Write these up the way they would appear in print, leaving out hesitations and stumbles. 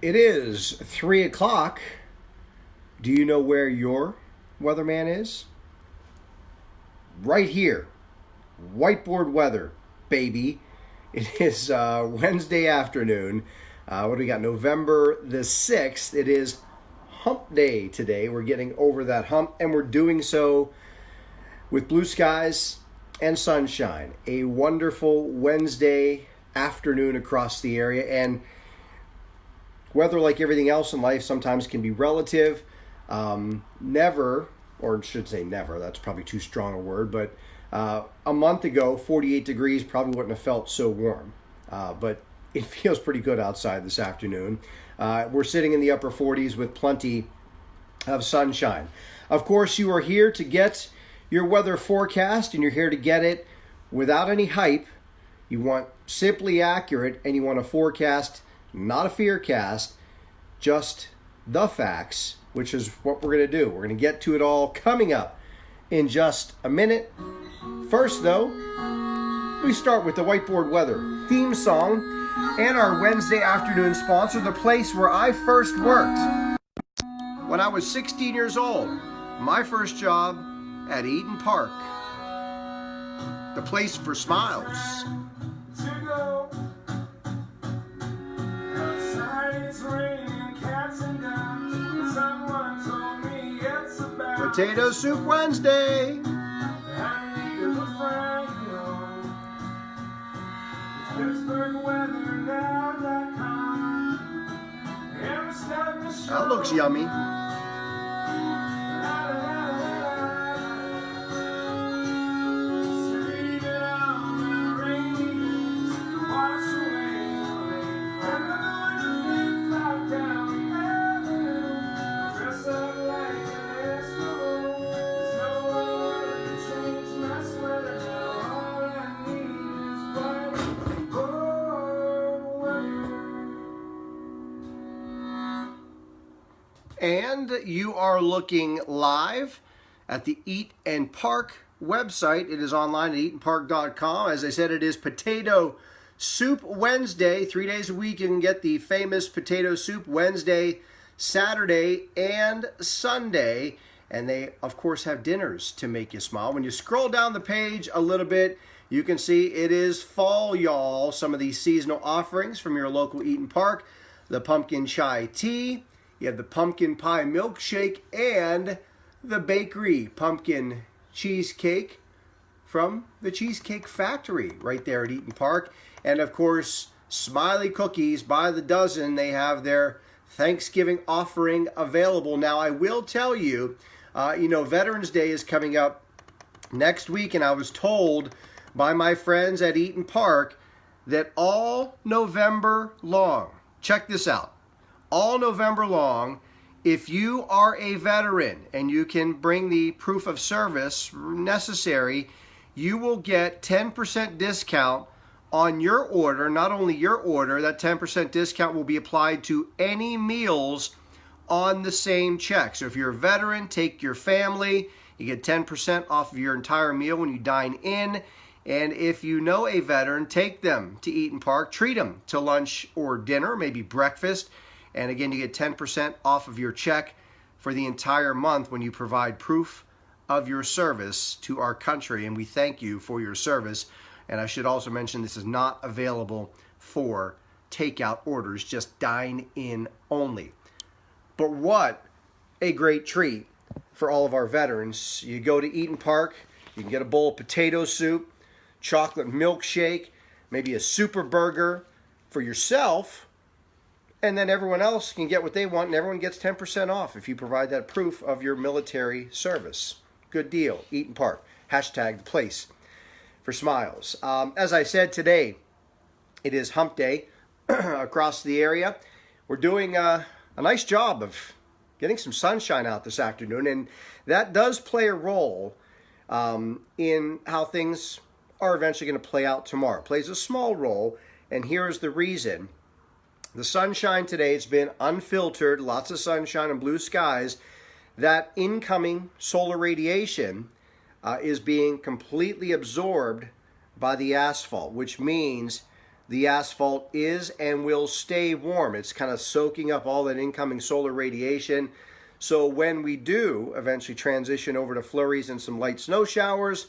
It is 3 o'clock. Do you know where your weatherman is? Right here. Whiteboard weather, baby. It is Wednesday afternoon. What do we got? November the 6th. It is hump day today. We're getting over that hump, and we're doing so with blue skies and sunshine. A wonderful Wednesday afternoon across the area. And weather, like everything else in life, sometimes can be relative. Never, or I should say never, that's probably too strong a word, but a month ago, 48 degrees probably wouldn't have felt so warm. But it feels pretty good outside this afternoon. We're sitting in the upper 40s with plenty of sunshine. Of course, you are here to get your weather forecast, and you're here to get it without any hype. You want simply accurate, and you want a forecast, not a fear cast, just the facts, which is what we're going to do. We're going to get to it all coming up in just a minute. First, though, we start with the Whiteboard Weather theme song and our Wednesday afternoon sponsor, the place where I first worked. When I was 16 years old, my first job at Eaton Park. The place for smiles. Potato Soup Wednesday. That looks yummy. And you are looking live at the Eat and Park website. It is online at eatandpark.com. As I said, it is Potato Soup Wednesday. 3 days a week you can get the famous potato soup Wednesday, Saturday, and Sunday. And they, of course, have dinners to make you smile. When you scroll down the page a little bit, you can see it is fall, y'all. Some of these seasonal offerings from your local Eat and Park. The pumpkin chai tea. You have the pumpkin pie milkshake and the bakery pumpkin cheesecake from the Cheesecake Factory right there at Eaton Park. And of course, Smiley Cookies by the dozen. They have their Thanksgiving offering available. Now, I will tell you, Veterans Day is coming up next week, and I was told by my friends at Eaton Park that all November long, check this out, all November long, if you are a veteran and you can bring the proof of service necessary, you will get 10% discount on your order. Not only your order, that 10% discount will be applied to any meals on the same check. So if you're a veteran, take your family, you get 10% off of your entire meal when you dine in. And if you know a veteran, take them to Eaton Park, treat them to lunch or dinner, maybe breakfast. And again, you get 10% off of your check for the entire month when you provide proof of your service to our country. And we thank you for your service. And I should also mention this is not available for takeout orders, just dine in only. But what a great treat for all of our veterans. You go to Eaton Park, you can get a bowl of potato soup, chocolate milkshake, maybe a super burger for yourself. And then everyone else can get what they want, and everyone gets 10% off if you provide that proof of your military service. Good deal. Eaton Park. Hashtag the place for smiles. As I said today, it is hump day across the area. We're doing a nice job of getting some sunshine out this afternoon, and that does play a role in how things are eventually going to play out tomorrow. It plays a small role, and here is the reason. The sunshine today, it's been unfiltered, lots of sunshine and blue skies. That incoming solar radiation is being completely absorbed by the asphalt, which means the asphalt is and will stay warm. It's kind of soaking up all that incoming solar radiation. So when we do eventually transition over to flurries and some light snow showers,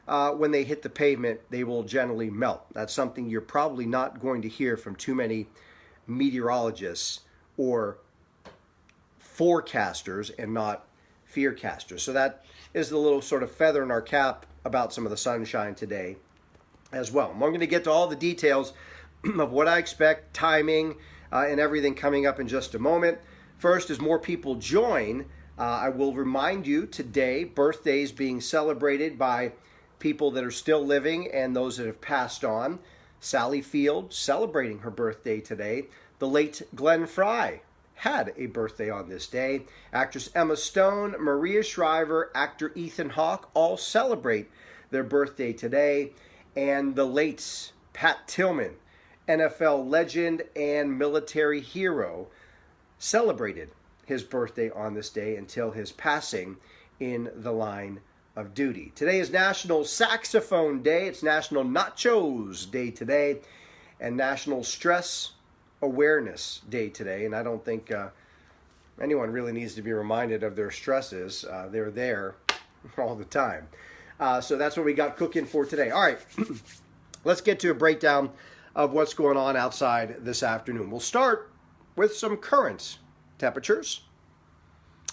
when they hit the pavement, they will generally melt. That's something you're probably not going to hear from too many meteorologists or forecasters and not fearcasters. So that is the little sort of feather in our cap about some of the sunshine today as well. I'm going to get to all the details of what I expect, timing, and everything coming up in just a moment. First, as more people join, I will remind you today, birthdays being celebrated by people that are still living and those that have passed on. Sally Field celebrating her birthday today. The late Glenn Fry had a birthday on this day. Actress Emma Stone, Maria Shriver, actor Ethan Hawke all celebrate their birthday today. And the late Pat Tillman, NFL legend and military hero, celebrated his birthday on this day until his passing in the line of duty. Today is National Saxophone Day. It's National Nachos Day today, and National Stress Awareness Day today. And I don't think anyone really needs to be reminded of their stresses. They're there all the time. So that's what we got cooking for today. All right, let's get to a breakdown of what's going on outside this afternoon. We'll start with some current temperatures.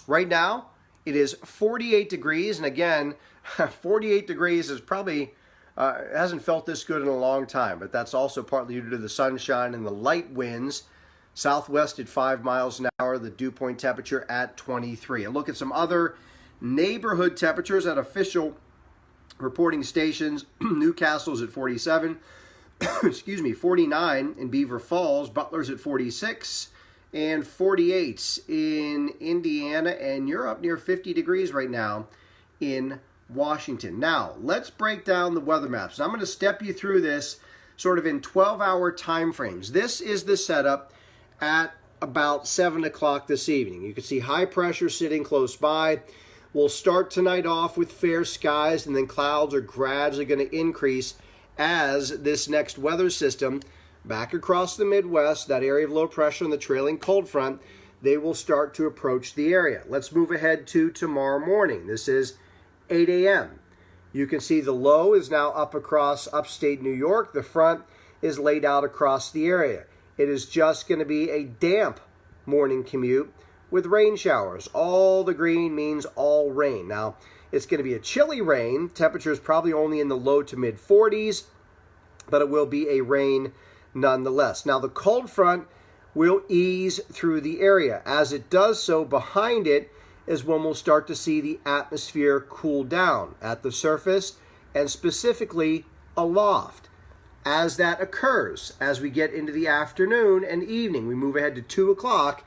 Right now, it is 48 degrees, and again, 48 degrees is probably, hasn't felt this good in a long time, but that's also partly due to the sunshine and the light winds. Southwest at 5 miles an hour, the dew point temperature at 23. And look at some other neighborhood temperatures at official reporting stations. Newcastle's at 47, 49 in Beaver Falls, Butler's at 46, and 48 in Indiana, and you're up near 50 degrees right now in Washington. Now, let's break down the weather maps. Now, I'm going to step you through this sort of in 12-hour time frames. This is the setup at about 7 o'clock this evening. You can see high pressure sitting close by. We'll start tonight off with fair skies, and then clouds are gradually going to increase as this next weather system back across the Midwest, that area of low pressure and the trailing cold front, they will start to approach the area. Let's move ahead to tomorrow morning. This is 8 a.m. You can see the low is now up across upstate New York. The front is laid out across the area. It is just going to be a damp morning commute with rain showers. All the green means all rain. Now, it's going to be a chilly rain. Temperature is probably only in the low to mid 40s, but it will be a rain nonetheless. Now, the cold front will ease through the area. As it does so, behind it is when we'll start to see the atmosphere cool down at the surface and specifically aloft. As that occurs, as we get into the afternoon and evening, we move ahead to 2 o'clock,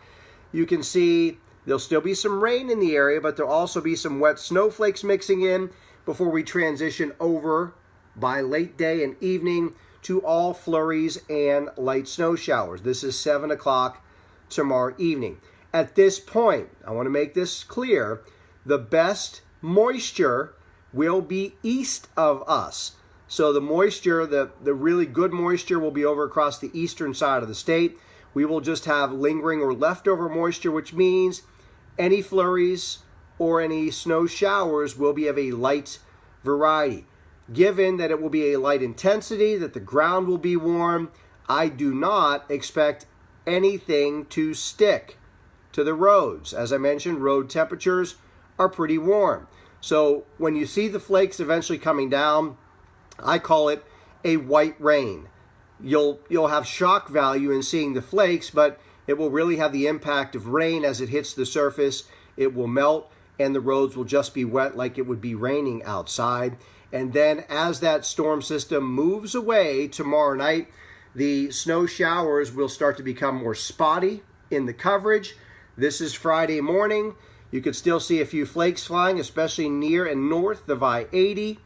you can see there'll still be some rain in the area, but there'll also be some wet snowflakes mixing in before we transition over by late day and evening to all flurries and light snow showers. This is 7 o'clock tomorrow evening. At this point, I want to make this clear, the best moisture will be east of us. So the moisture, the really good moisture will be over across the eastern side of the state. We will just have lingering or leftover moisture, which means any flurries or any snow showers will be of a light variety. Given that it will be a light intensity, that the ground will be warm, I do not expect anything to stick to the roads. As I mentioned, road temperatures are pretty warm. So when you see the flakes eventually coming down, I call it a white rain. You'll have shock value in seeing the flakes, but it will really have the impact of rain as it hits the surface. It will melt, and the roads will just be wet like it would be raining outside. And then as that storm system moves away tomorrow night, the snow showers will start to become more spotty in the coverage. This is Friday morning. You could still see a few flakes flying, especially near and north of I-80.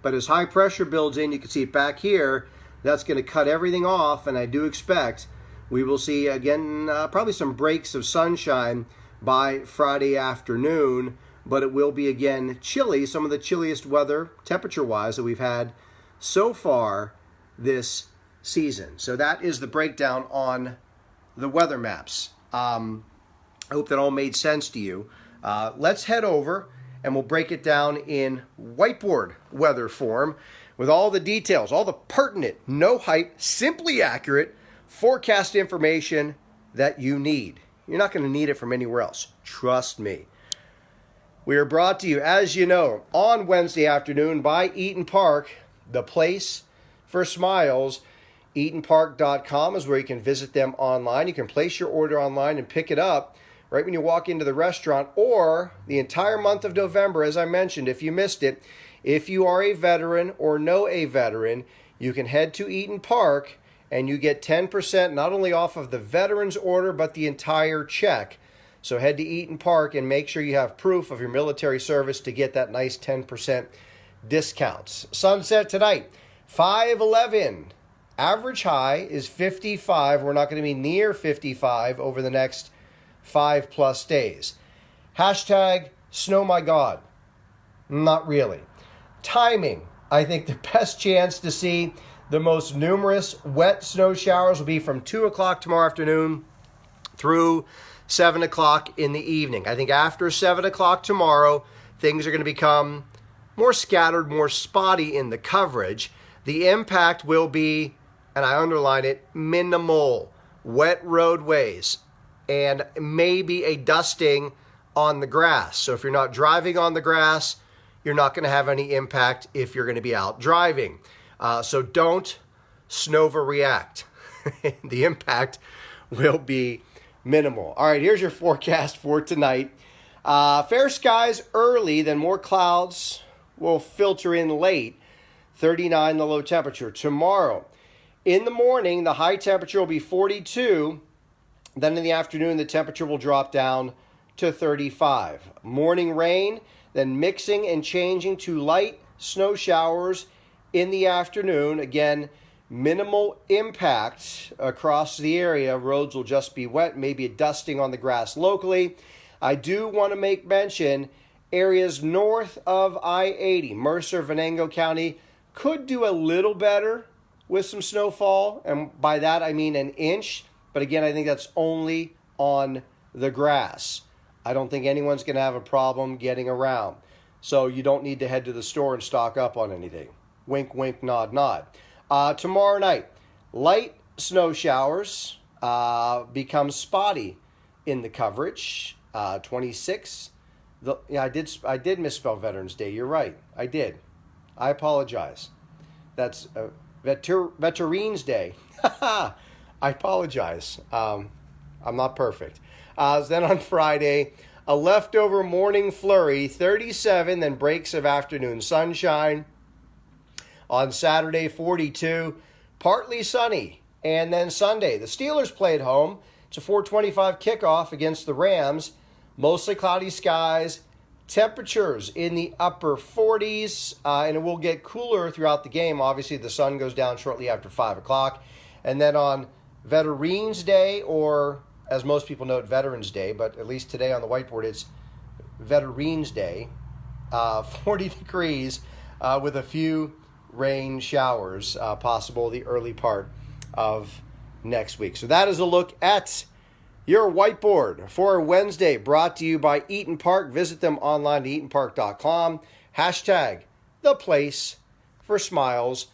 But as high pressure builds in, you can see it back here, that's going to cut everything off, and I do expect we will see, again, probably some breaks of sunshine by Friday afternoon, but it will be, again, chilly, some of the chilliest weather, temperature-wise, that we've had so far this season. So that is the breakdown on the weather maps. I hope that all made sense to you. Let's head over and we'll break it down in whiteboard weather form with all the details, all the pertinent, no hype, simply accurate forecast information that you need. You're not going to need it from anywhere else. Trust me. We are brought to you, as you know, on Wednesday afternoon by Eaton Park, the place for smiles. EatonPark.com is where you can visit them online. You can place your order online and pick it up right when you walk into the restaurant, or the entire month of November, as I mentioned, if you missed it. If you are a veteran or know a veteran, you can head to Eaton Park and you get 10% not only off of the veteran's order, but the entire check. So head to Eaton Park and make sure you have proof of your military service to get that nice 10% discounts. Sunset tonight, 5:11. Average high is 55. We're not going to be near 55 over the next 5+ days. Hashtag snow my God. Not really. Timing. I think the best chance to see the most numerous wet snow showers will be from 2 o'clock tomorrow afternoon through 7 o'clock in the evening. I think after 7 o'clock tomorrow, things are going to become more scattered, more spotty in the coverage. The impact will be, and I underline it, minimal. Wet roadways and maybe a dusting on the grass. So if you're not driving on the grass, you're not going to have any impact if you're going to be out driving. So don't snowverreact. The impact will be minimal. All right, here's your forecast for tonight. Fair skies early, then more clouds will filter in late. 39 the low temperature. Tomorrow, in the morning, the high temperature will be 42. Then in the afternoon, the temperature will drop down to 35. Morning rain, then mixing and changing to light snow showers in the afternoon. Again, minimal impact across the area. Roads will just be wet, maybe a dusting on the grass locally. I do want to make mention, areas north of I-80, Mercer, Venango County, could do a little better with some snowfall. And by that, I mean an inch. But again, I think that's only on the grass. I don't think anyone's going to have a problem getting around. So you don't need to head to the store and stock up on anything. Wink, wink, nod, nod. Tomorrow night, light snow showers become spotty in the coverage. 26. I did misspell Veterans Day. You're right. I did. I apologize. That's Veterans Day. I apologize. I'm not perfect. Then on Friday, a leftover morning flurry, 37, then breaks of afternoon sunshine. On Saturday, 42, partly sunny. And then Sunday, the Steelers play at home. It's a 4:25 kickoff against the Rams. Mostly cloudy skies. Temperatures in the upper 40s. And it will get cooler throughout the game. Obviously, the sun goes down shortly after 5 o'clock. And then on Veterans Day, or as most people know it, Veterans Day, but at least today on the whiteboard, it's Veterans Day. 40 degrees with a few rain showers possible the early part of next week. So that is a look at your whiteboard for Wednesday, brought to you by Eaton Park. Visit them online at EatonPark.com. Hashtag the place for smiles,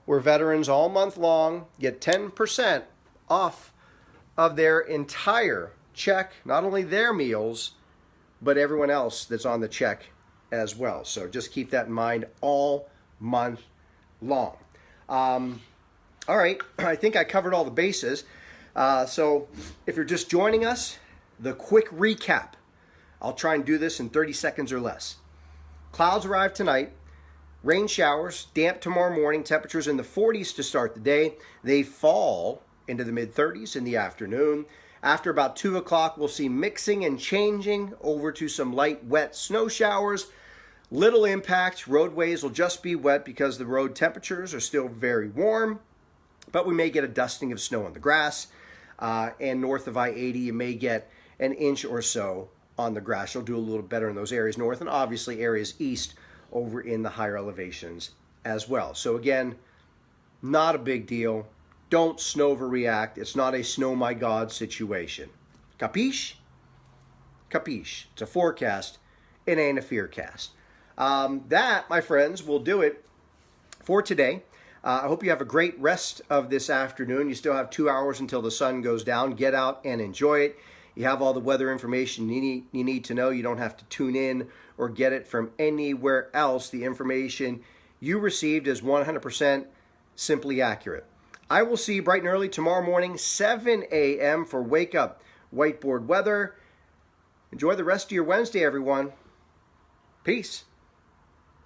where veterans all month long get 10% off of their entire check, not only their meals, but everyone else that's on the check as well. So just keep that in mind all month long. All right, I think I covered all the bases. So if you're just joining us, the quick recap. I'll try and do this in 30 seconds or less. Clouds arrive tonight. Rain showers, damp tomorrow morning. Temperatures in the 40s to start the day. They fall into the mid-30s in the afternoon. After about 2 o'clock, we'll see mixing and changing over to some light, wet snow showers. Little impact. Roadways will just be wet because the road temperatures are still very warm. But we may get a dusting of snow on the grass. And north of I-80, you may get an inch or so on the grass. You'll do a little better in those areas north, and obviously areas east over in the higher elevations as well. So again, not a big deal. don't snowverreact. It's not a snow my God situation. Capiche? Capiche. It's a forecast. It ain't a fearcast. That, my friends, will do it for today. I hope you have a great rest of this afternoon. You still have 2 hours until the sun goes down. Get out and enjoy it. You have all the weather information you need to know. You don't have to tune in or get it from anywhere else. The information you received is 100% simply accurate. I will see you bright and early tomorrow morning, 7 a.m. for Wake Up Whiteboard Weather. Enjoy the rest of your Wednesday, everyone. Peace.